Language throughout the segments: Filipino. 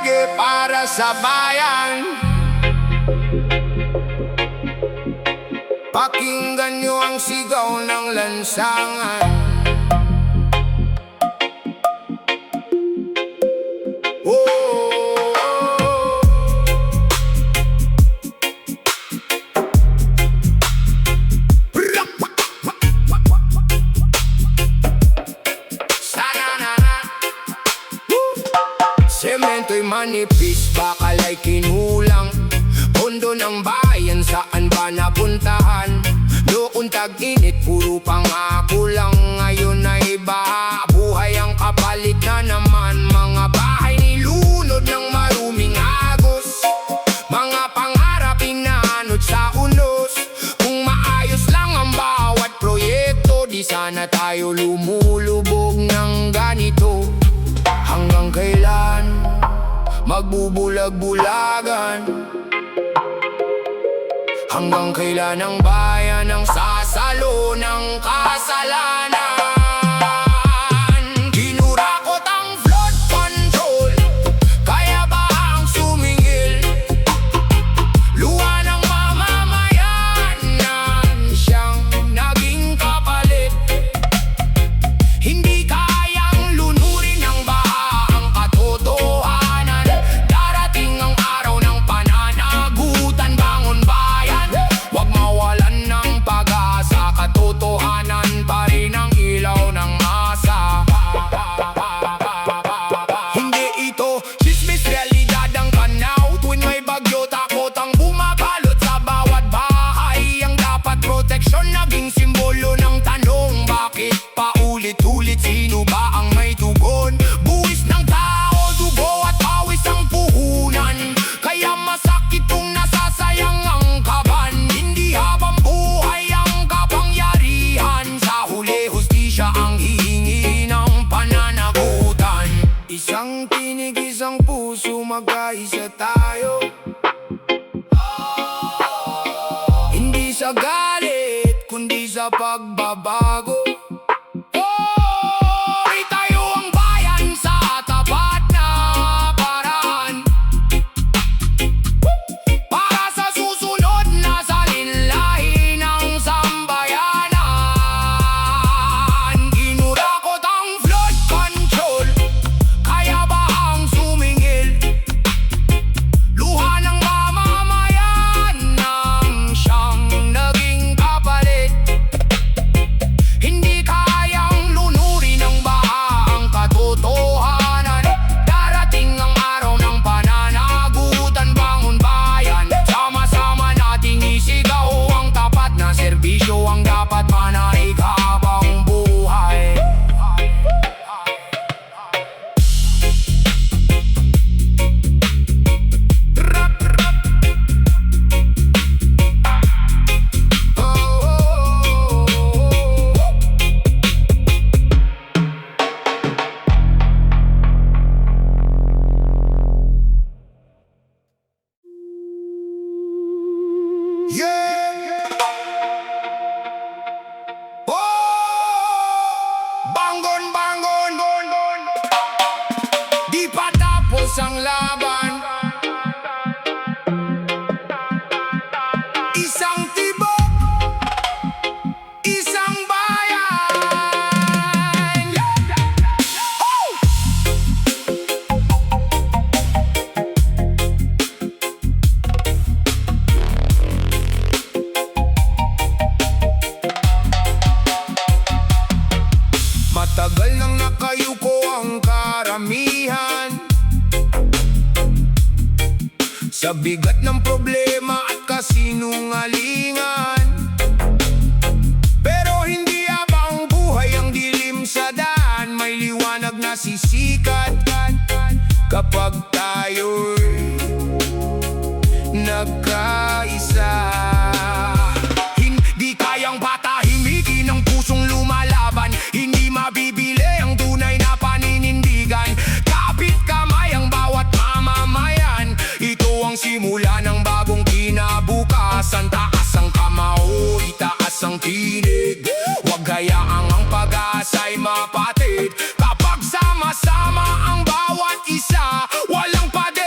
reggae para sa bayan. Pakinggan nyo ang sigaw ng lansangan. Semento'y manipis, bakal ay kinulang. Pondo ng bayan, saan ba napuntahan? Noon tag-init, puro pangako lang. Ngayon ay baha, buhay ang kapalit na naman. Mga bahay nilunod ng maruming agos. Mga pangarap inaanod sa unos. Kung maayos lang ang bawat proyekto, di sana tayo lumulubog ng ganito. Hanggang kailan magbubulag-bulagan? Hanggang kailan ang bayan ang sasalo ng kasalanan? Kinurakot ang flood control, kaya ba ang sumingil? Luha ng mamamayan nang siyang naging kapalit. Hindi kayang lunurin ng baha ang katotohanan. Darating ang araw ng pananagutan, bangon bayan. Huwag mawalan ng pag-asa, katotohanan pa rin ang ilaw ng masa. Hindi ito chismis, realidad ang tanaw. Tuwing may bagyo, takot ang bumabalot sa bawat bahay. Ang dapat proteksyon naging simbolo ng tanong, bakit paulit-ulit? Sino ba ang may tugon? Buwis ng tao, dugo at pawis ang puhunan. Kaya masakit kung nasasayang ang kaban. Hindi habang buhay ang kapangyarihan. Sa huli, hustisya ang hihingi ng pananagutan. Isang tinig, isang puso, magkaisa tayo. Hindi sa galit, kundi sa pagbabago. Itayo ang bayan sa tapat na paraan, para sa susunod na salinlahi ng sambayanan. Kinurakot ang flood control, kaya ba ang sumingil? Luha ng mamamayan nang siyang naging kapalit. Hindi kayang lunurin ng baha ang katotohanan. Darating ang araw ng pananagutan, bangon bayan. Sama-sama nating isigaw ang tapat na serbisyo, ang dapat manaig habang buhay. Yeah! Bangon, bangon! Di pa tapos ang laban. Isang tibok, isang bayan. Oh! Matagal nang nakayuko ang karamihan sa bigat ng problema at kasinungalingan. Pero hindi habang buhay ang dilim sa daan, may liwanag na sisikat kapag tayo'y nagkaisa. Hindi kayang patahimikin ang pusong lumalaban. Hindi mabibili ang tunay na paninindigan. Kapit kamay ang bawat mamamayan. Ito ang simula ng bagong kinabukasan. Taas ang kamao, itaas ang tinig. Huwag hayaang ang pag-asa'y mapatid. Kapag sama-sama ang bawat isa, walang pader.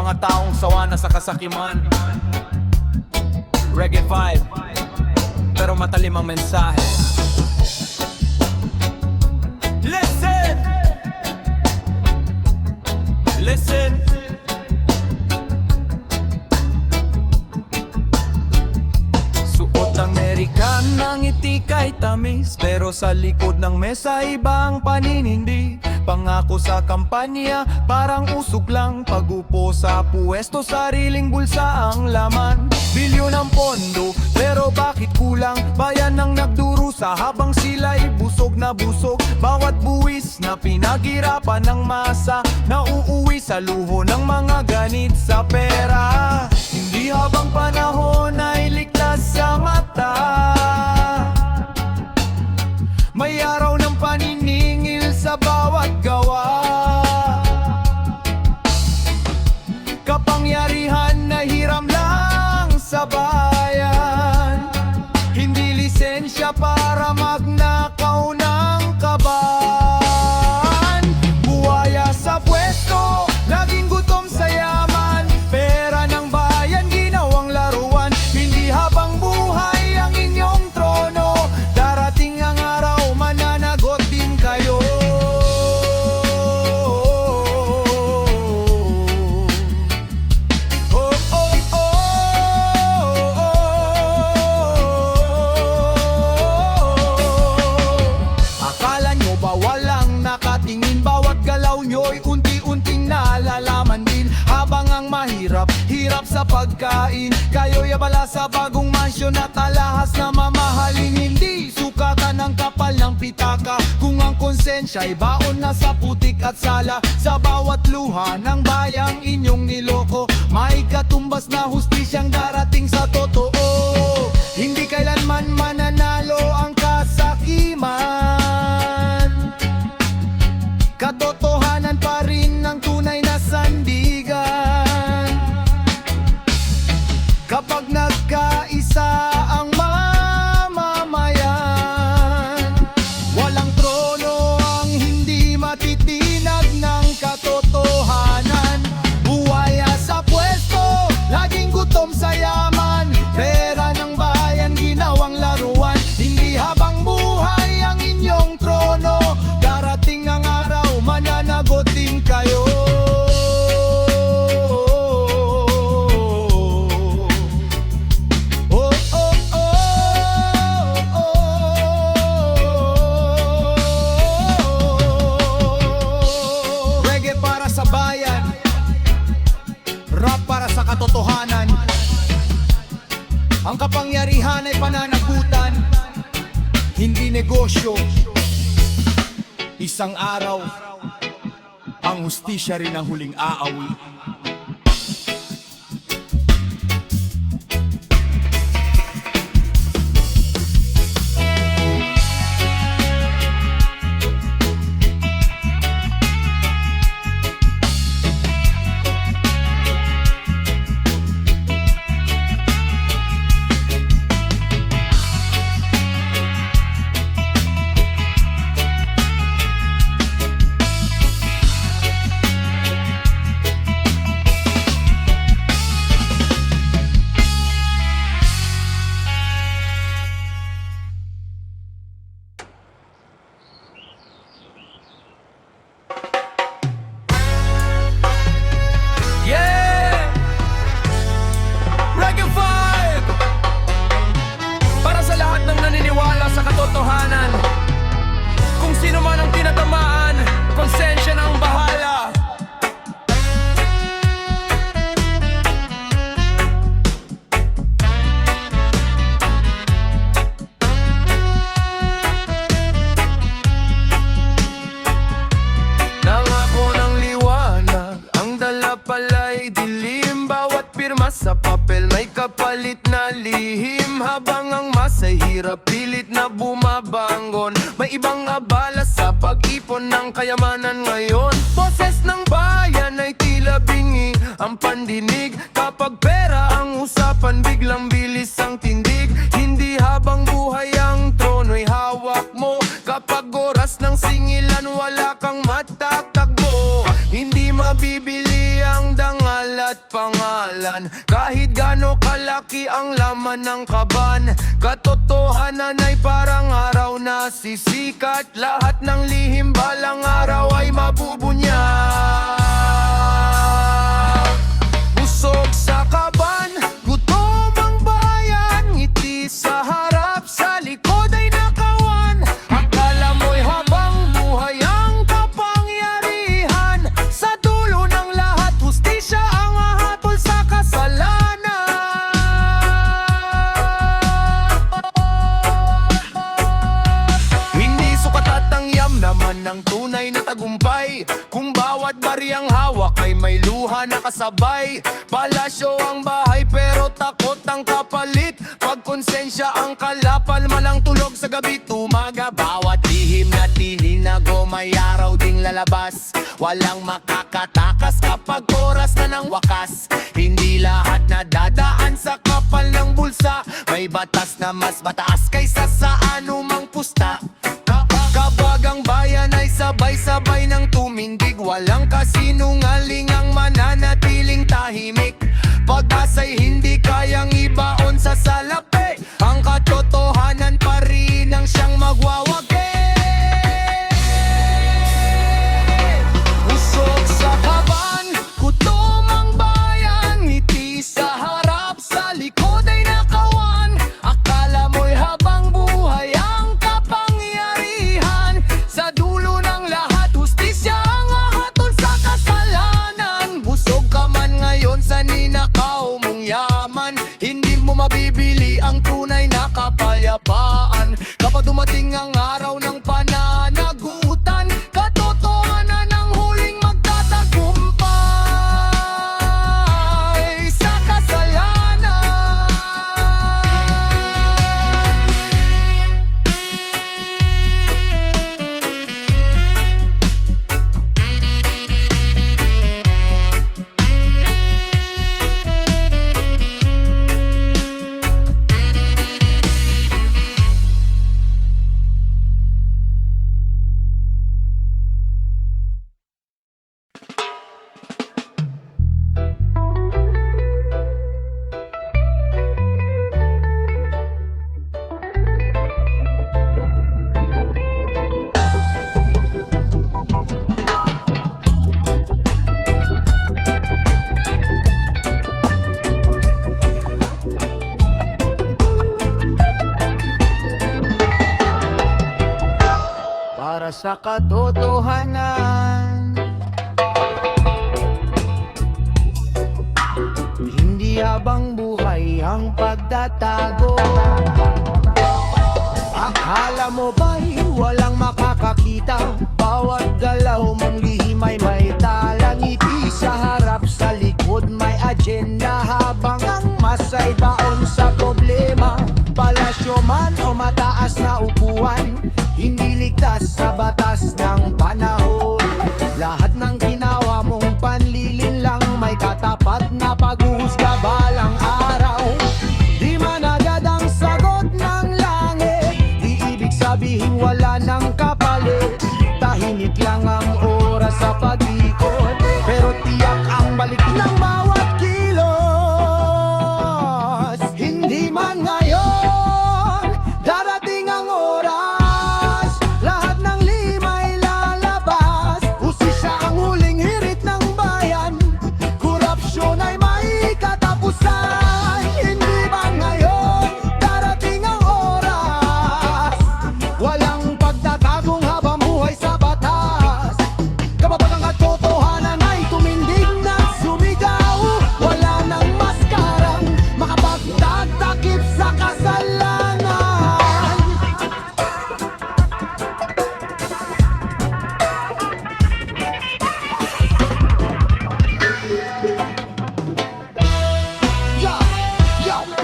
mga taong sawa na sa kasakiman. Reggae vibe, pero matalim ang mensahe. Listen! Listen! Suot Amerikan ng ngiti kay tamis, pero sa likod ng mesa ibang paninindi. Pangako sa kampanya, parang usog lang. Pagupo sa puwesto, sariling bulsa ang laman. Bilyon ang pondo, pero bakit kulang? Bayan ang nagdurusa habang sila'y busog na busog. Bawat buwis na pinaghirapan ng masa, nauuwi sa luho ng mga ganit sa pera. Hindi habang panahon ay ligtas sa mata. May araw ng paniningil sa bawat gawa. Kapangyarihan na hiram lang sa bayan, hindi lisensya para magnakaw ng kaban. Buhaya sa pwesto, laging gutom sa yaman. Pera ng bayan, ginawang laruan. Hindi habang buhay ang inyong trono, darating ang araw, mananagot din kayo. Nakatingin, bawat galaw nyo'y unti-unting nalalaman din. Habang ang mahirap, hirap sa pagkain, kayo'y abala sa bagong mansyon at alahas na mamahalin. Hindi sukatan ng kapal ng pitaka, kung ang konsensya'y baon na sa putik at sala. Sa bawat luha ng bayang inyong niloko, may katumbas na hustisyang darating sa totoo. Hindi kailanman mananalo ang kasakiman, katotohanan pa rin ang tunay na sandigan. Kapag nagkaisa ang mamamayan, walang trono ang hindi matitinag ng katotohanan. Buhaya sa pwesto, laging gutom sa yaman. Pera ng bayan, ginawang laruan. Hindi habang buhay ang inyong trono, darating ang araw, mananagot din kayo. Oh, oh, oh, oh. Reggae para sa bayan, rap para sa katotohanan. Ang kapangyarihan ay pananagutan, hindi negosyo. Isang araw, ang hustisya rin ang huling aawi. Katotohanan, kung sino man ang tinatamaan, konsensya na ang bahala. Nangako ng liwanag, ang dala pala'y dilim. Bawat pirma sa papel may kapalit na lihim. Habang ang masa'y hirap, pilit na bumabangon. May ibang abala sa pag-ipon ng kayamanan ngayon. Boses ng bayan ay tila bingi ang pandinig. Kapag pera ang usapan, biglang bilis ang tindig. Hindi habang buhay ang trono'y hawak mo. Kapag oras ng singilan, wala kang matatakbo. Hindi mabibili ang dangal at kasalanan. Kahit gaano kalaki ang laman ng kaban, katotohanan ay parang araw na sisikat. Lahat ng lihim balang araw ay mabubunyag. Busog sa kaban, gutom ang bayan, ngiti sa harap, sa likod ay nakawan. Akala mo'y habang buhay ang kapangyarihan, sa dulo ng lahat hustisya ang hahatol sa kasalanan. Hindi sukat at tangyam naman ng tunay na tagumpay, kung bawat bariyang hawak ay may luha na kasabay. Palasyo ang bahay pero takot ang kapalit, pag konsensya ang kalapal, malang tulog sa gabi tumaga. Bawat lihim na tihinago may araw ding lalabas, walang makakatakas kapag oras na ng wakas. Hindi lahat na dadaan sa kapal ng bulsa, may batas na mas mataas kaysa sa anumang pusta. Kapag ang bayan ay sabay-sabay ng tumindig, walang kasinungaling ang mananatiling tahimik. Pag-asa'y hindi kayang ibaon sa salapi, ang katotohanan pa rin ang siyang magwawagi. Usog sa kaban, gutom ang bayan, ngiti sa harap, sa likod ay nakawan. Akala mo'y habang buhay ang kapangyarihan, sa dulo ng lahat hustisya ang hahatol sa kasalanan. Busog ka man ngayon sa ninakaw mong yaman, hindi mo mabibili ang tunay na kapayapaan. Kapag dumating ang araw ng pananagutan, katotohanan ang huling magtatagumpay sa kasalanan. Para sa katotohanan, hindi habang buhay ang pagtatago. Akala mo ba'y walang makakakita? Bawat galaw mong lihim ay may talang ngiti, sa harap, sa likod may agenda, habang ang masay baon sa problema. Palasyo man o mataas na upuan, hindi ligtas sa batas ng panahon. Lahat ng ginawa mong panlilin lang, may katapat na paghuhusga balang araw. Di man agad ang sagot ng langit, di ibig sabihin wala ng kapalit. Tahimik lang ang oras sa pag-ikot, pero tiyak ang balik ng bawat kilos. Hindi man ngayon darating ang oras, lahat ng limay lalabas. Hustisya ang huling hirit ng bayan, korupsyon ay may katapusan. Hindi ba ngayon darating ang oras, walang pagtatagong habang buhay sa batas. Kapag ang katotohanan ay tumindig na sumigaw, wala nang maskarang makapagtatakip sa kasalanan.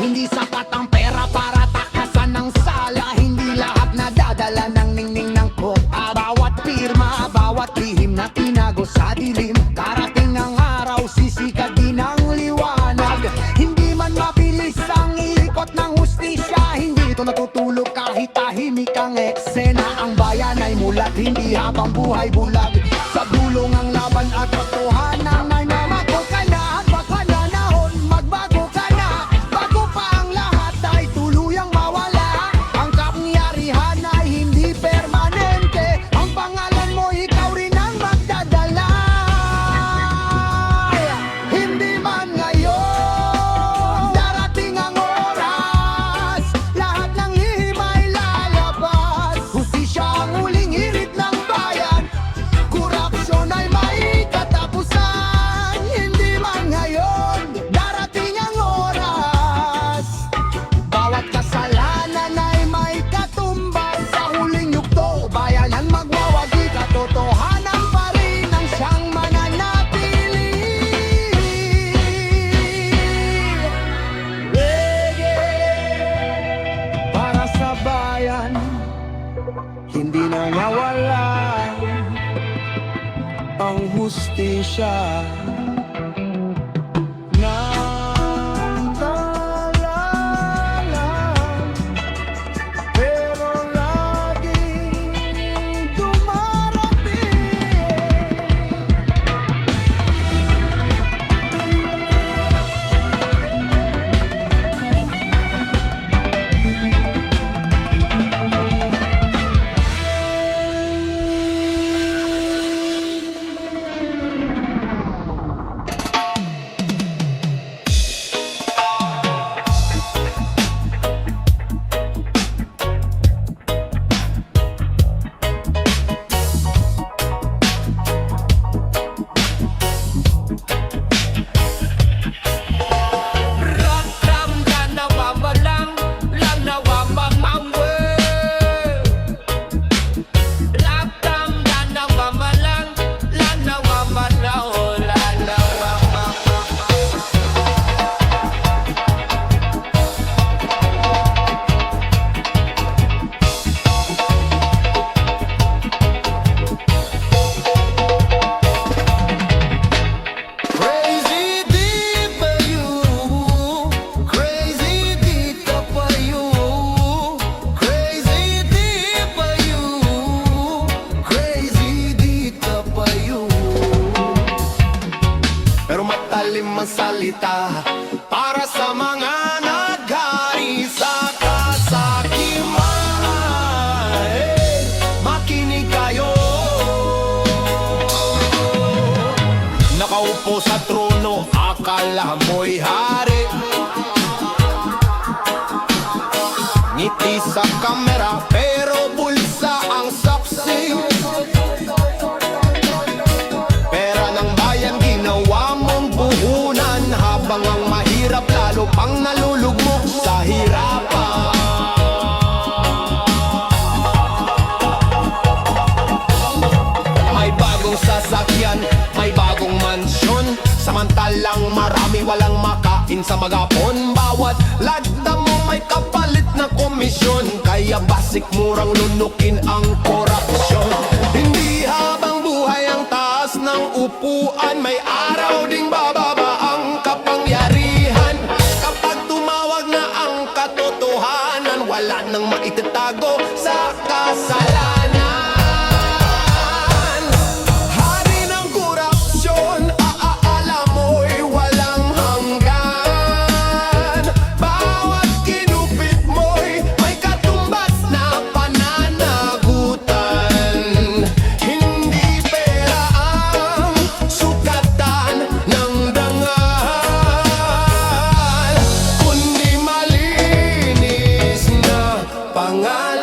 Hindi sapat ang pera para takasan ng sala, hindi lahat nadadala ng ningning ng kota. Bawat pirma, bawat lihim na tinago sa dilim, darating ang araw, sisikat din ang liwanag. Hindi man mabilis ang ikot ng hustisya, hindi ito natutulog kahit tahimik ang eksena. Ang bayan ay mulat, hindi habang buhay bulag, sa dulong ang laban at katotohanan ay namakot ka na at baka nanahon. hindi na mawala ang hustisya ng kalalang, pero laging dumarating. Salita para sa mga naghari sa kasakiman. Makinig kayo. Nakaupo sa trono, akala mo'y hari. Ngiti sa kamera, pero bulsa ang saksi. Pera ng bayan, ginawa mong puhunan, habang ang mahirap lalo pang nalulugmok sa hirapan. May bagong sasakyan, may bagong mansyon, samantalang marami walang makain sa magapon. Bawat lagda mo may kapalit na komisyon, kaya basic murang lunukin ang korupsyon. Hindi habang buhay ang taas ng upuan, may araw ding bababa ang kapangyarihan. Kapag tumawag na ang katotohanan, wala nang maitatago sa kasalanan. Hari ng korupsyon, alam mo'y walang hanggan. Bawat kinupit mo'y may katumbas na pananagutan. Hindi pera ang sukatan ng dangal, kundi malinis na pangalan.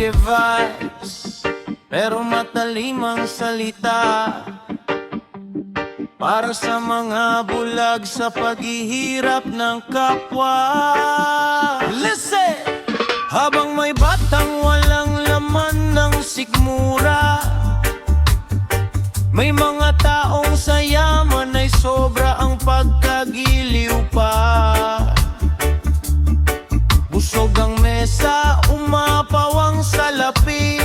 device, pero matalimang salita para sa mga bulag sa paghihirap ng kapwa. Listen! Habang may batang walang laman ng sikmura, may mga taong sa yaman ay sobra ang pagkagiliw pa. Busog ang mesa, umapawang salapi,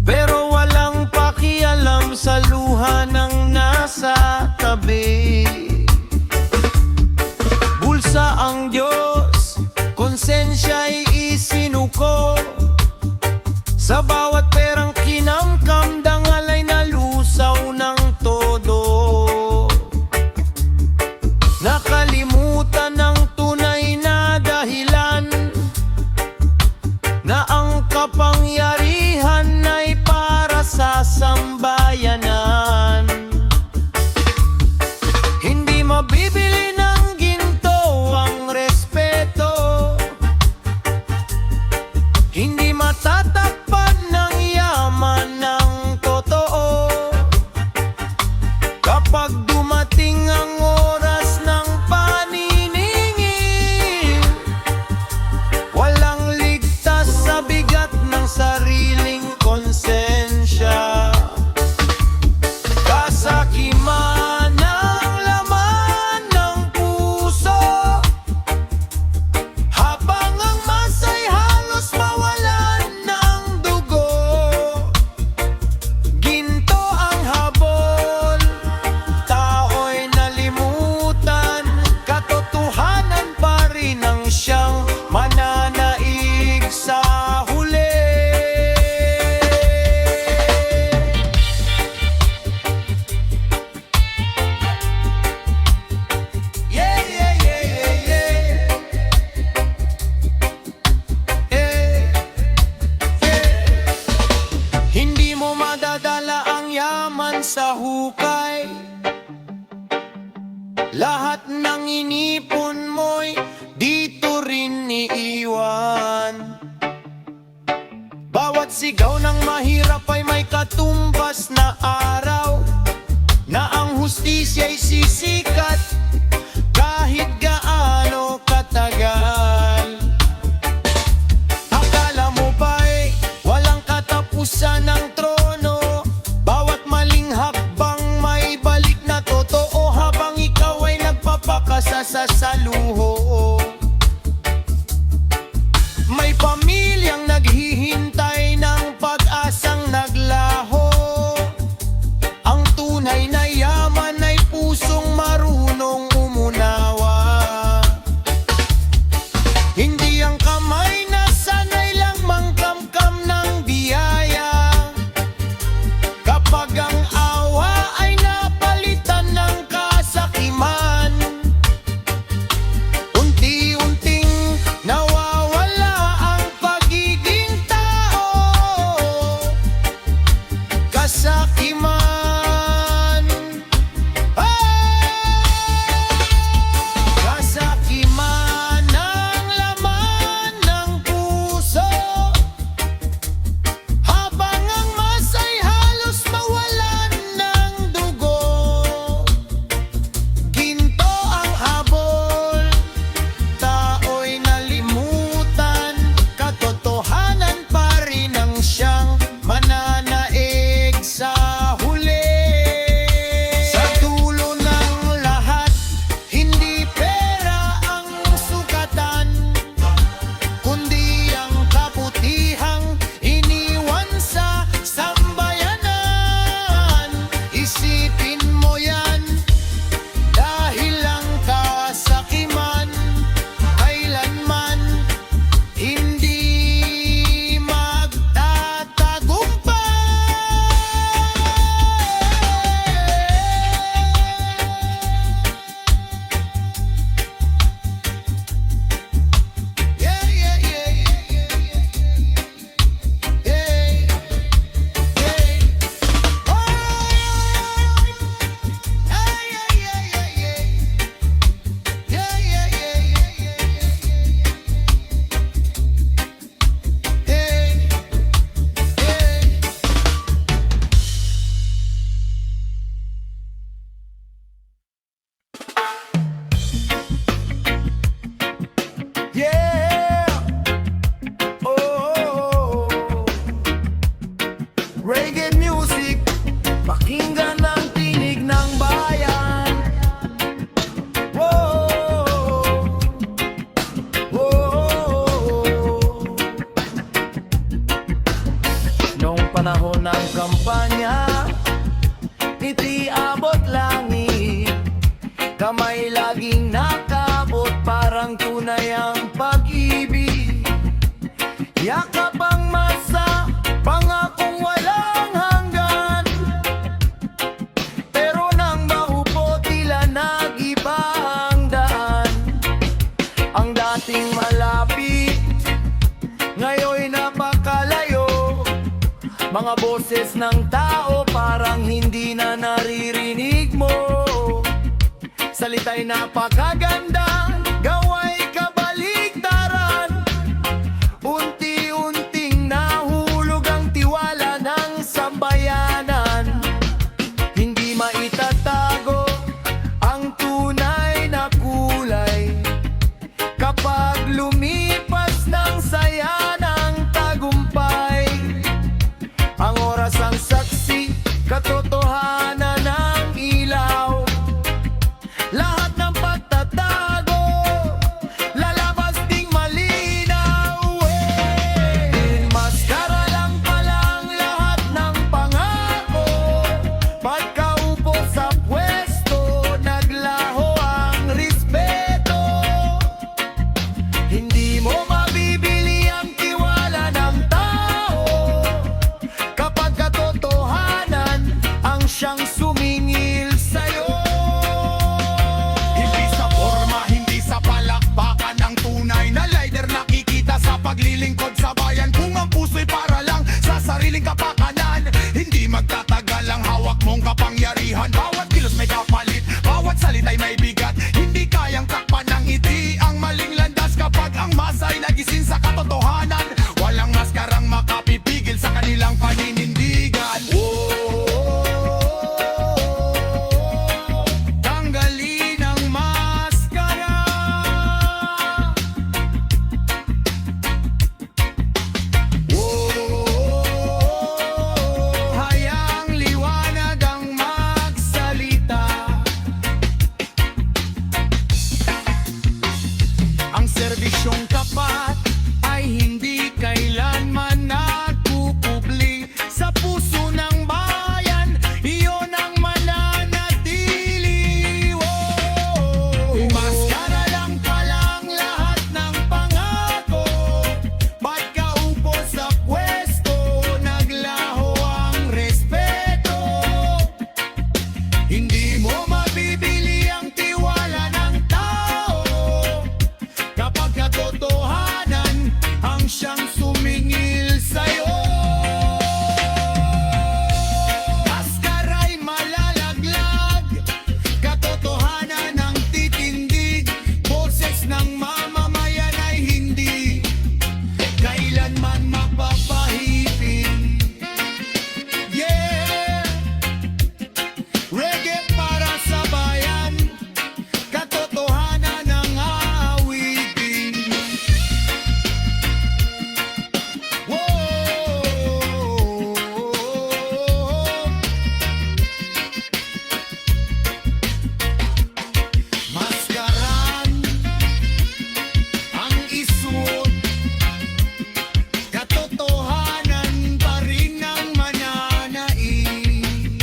pero walang pakialam sa luha ng nasa tabi. Bulsa ang Diyos, konsensya'y isinuko, sa bawat perang kinamkam, dangalay na lusaw ng todo. Nakalimutan ng tunay na dahilan, na ang kapangyarihan ay para sa sambayanan. Hindi mabibili ng ginto ang respeto, hindi matatakpan ng yaman ng totoo. Kapag dumating ang oras ng paniningil, walang ligtas sa bigat ng sariling konsensya. Kasakiman ang laman ng puso, habang ang masa'y halos mawalan ng dugo. Ginto ang habol, tao'y nalimutan, katotohanan pa rin ang siyang mananaig sa huli. Yeah, yeah, yeah, yeah, yeah. Hindi mo madadala ang yaman sa hukay, lahat ng inipon mo'y dito rin iiwan. Bawat sigaw ng mahirap ay may katumbas na araw, na ang hustisya'y sisikat kahit gaano katagal. Akala mo ba'y walang katapusan ng trono? Bawat maling hakbang ng kampanya, ngiti abot langit, kamay laging nakabot, parang tunay ang pag-ibig. Yakap ang masa, pangakong walang hanggan, pero nang maupo tila nag-iba ang daan. Ang dating malapit, ngayon'y napakalayo. Mga boses ng tao parang hindi na naririnig mo. Salita'y napakaganda, gawa'y kabaligtaran. Unti-unting nahulog ang tiwala ng sambayanan. Hindi maitatago ang tunay na kulay kapag lumipas ng saya ng tagumpay. Ang oras ang saksi, katotohanan ng ilaw. Lahat ng pagtatago, lalabas ding malinaw. Maskara lang pala ang lahat ng pangako. Pagkaupo sa pwesto, naglaho ang respeto. Hindi mo mabibili ang tiwala ng tao kapag katotohanan ang siyang sumingil sa'yo. Hindi sa forma, hindi sa palakpakan, ang tunay na leader nakikita sa paglilingkod sa bayan. Kung ang puso'y para lang sa sariling kapakanan, hindi magtatagal ang hawak mong kapangyarihan. Bawat kilos may kapalit, bawat salita'y may bigat. Hindi kayang takpan ng ngiti ang maling landas kapag ang masa'y nagising sa katotohanan. Walang maskarang makapipigil sa kanilang paninindigan. Tanggalin ang maskara. Hayaang liwanag ang magsalita. Ang serbisyong tapat ay hindi kailanman nagpupubli sa puso ng bayan. Iyon ang mananatili. Maskara lang palang lahat ng pangako. Pagkaupo sa pwesto, naglaho ang respeto. Hindi mo mabibili ang tiwala ng tao kapag katotohanan ang siyang sumingil sa'yo. Maskara'y malalaglag, katotohanan ang titindig. Boses ng mamamayan ay hindi kailanman mapapahipin. Yeah! Reggae para sa bayan, katotohanan ang aawitin. Maskaran ang isuot, katotohanan pa rin ang mananaig.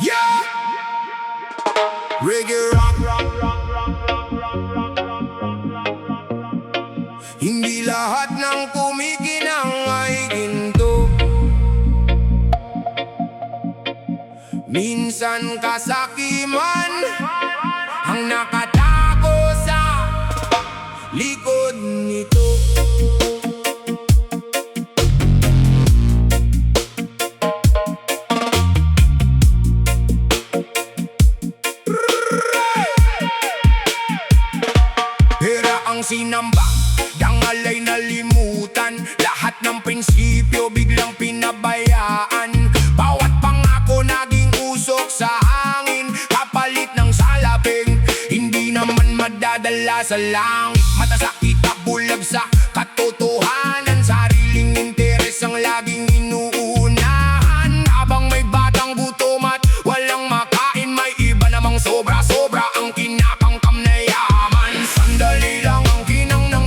Yeah! Reggae rock. Hindi lahat ng kumikinang ay ginto. Minsan kasakiman ang nakatago sa likod nito. Hera ang sinamba, dangalay nalimutan. Lahat ng prinsipyo biglang pinabayaan. Bawat pangako naging usok sa hangin, kapalit ng salaping hindi naman madadala sa langit. Mata sa kita, bulag sa katotohanan. Sariling interes ang laging inuunahan. Habang may batang gutom at walang makain, may iba namang sobra-sobra ang kinakangkam na yaman. Sandali lang ang kinang ng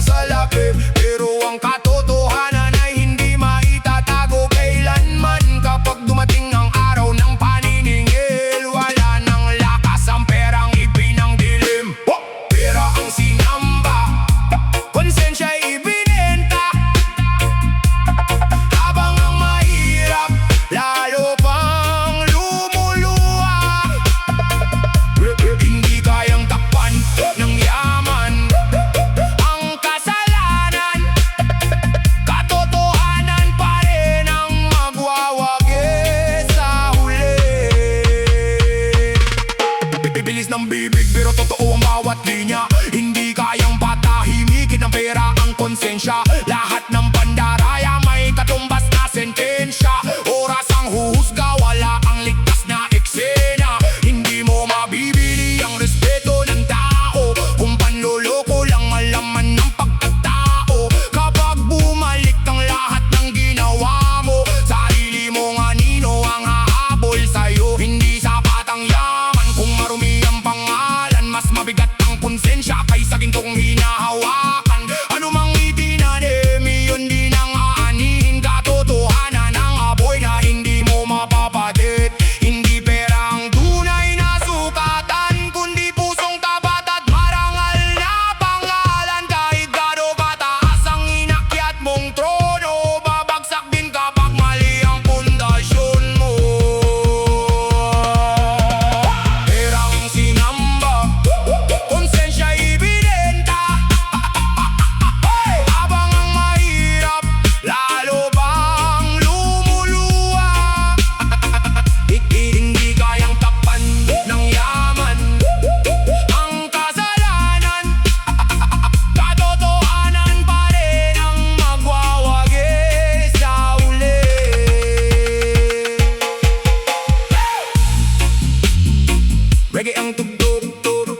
Bibilis ng bibig pero totoo ang bawat linya. Hindi kayang patahimikin ng pera ang konsensya. Lahat ng pandaraya may katumbas na sentensya. Oras ang huhusga, wala ang ligtas na eksena. Hindi mo mabibili ang respeto ng tao kung panloloko lang malaman ng pagkatao. Kapag bumalik ang lahat ng ginawa mo, sarili mo nga nino ang hahabol sa'yo. Hindi sapat ang yaman kung marumi ang pangalan. Mas mabigat ang konsensya kaysa gintong hinahawakan. Ano mang itinanim, yun din ang aanihin. Katotohanan ang aboy na hindi mo mapapatid. Hindi pera ang tunay na sukatan, kundi pusong tapat at marangal na pangalan. Kahit gaano kataas ang inakyat mong trono, babagsak din kapag mali ang pundasyon mo. Perang sinamba, konsensya ibinenta. Habang ang mahirap, lalo pang lumuluha. Hindi kayang tapan ng yaman ang kasalanan. Katotohanan pa rin ang magwawagi sa uli. Reggae ang tugtog,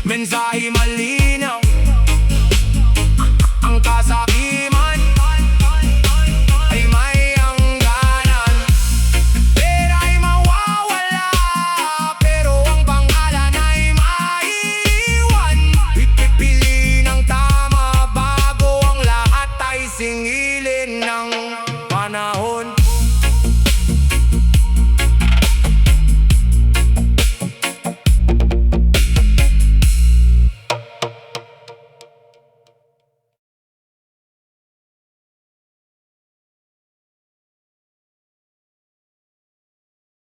mensahe mali